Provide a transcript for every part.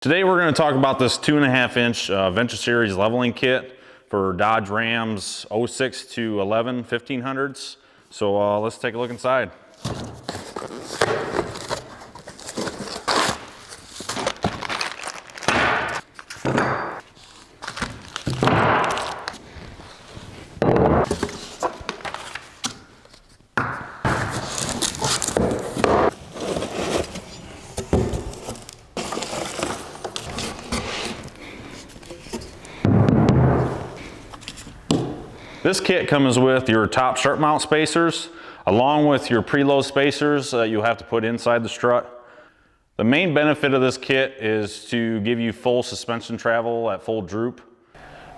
Today we're going to talk about this 2.5-inch Venture Series leveling kit for Dodge Rams 06 to 11 1500s. So let's take a look inside. This kit comes with your top strut mount spacers, along with your preload spacers that you'll have to put inside the strut. The main benefit of this kit is to give you full suspension travel at full droop.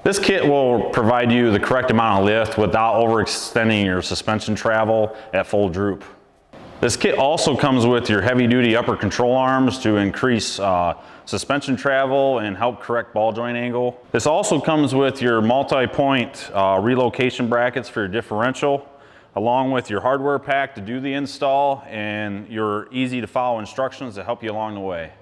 This kit will provide you the correct amount of lift without overextending your suspension travel at full droop. This kit also comes with your heavy-duty upper control arms to increase suspension travel and help correct ball joint angle. This also comes with your multi-point relocation brackets for your differential, along with your hardware pack to do the install and your easy-to-follow instructions to help you along the way.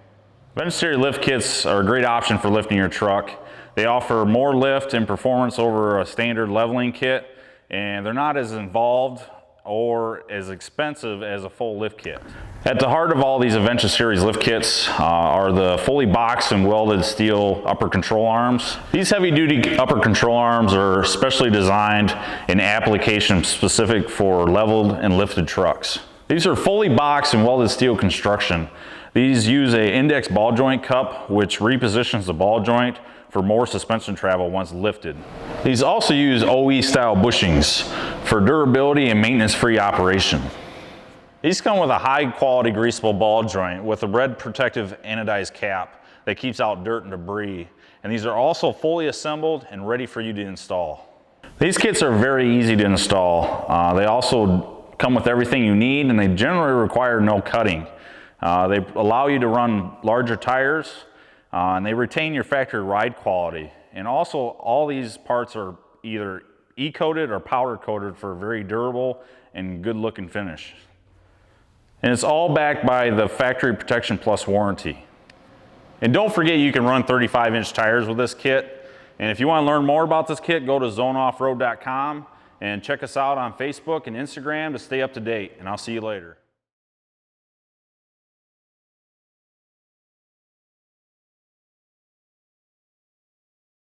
Venture Series lift kits are a great option for lifting your truck. They offer more lift and performance over a standard leveling kit, and they're not as involved or as expensive as a full lift kit. At the heart of all these Venture Series lift kits are the fully boxed and welded steel upper control arms. These heavy-duty upper control arms are specially designed in application specific for leveled and lifted trucks. These are fully boxed and welded steel construction. These use an index ball joint cup which repositions the ball joint for more suspension travel once lifted. These also use OE style bushings for durability and maintenance-free operation. These come with a high-quality greaseable ball joint with a red protective anodized cap that keeps out dirt and debris. And these are also fully assembled and ready for you to install. These kits are very easy to install. They also come with everything you need, and they generally require no cutting. They allow you to run larger tires, and they retain your factory ride quality. And also, all these parts are either e-coated or powder coated for a very durable and good looking finish. And it's all backed by the Factory Protection Plus warranty. And don't forget, you can run 35-inch tires with this kit. And if you want to learn more about this kit, go to zoneoffroad.com and check us out on Facebook and Instagram to stay up to date. And I'll see you later.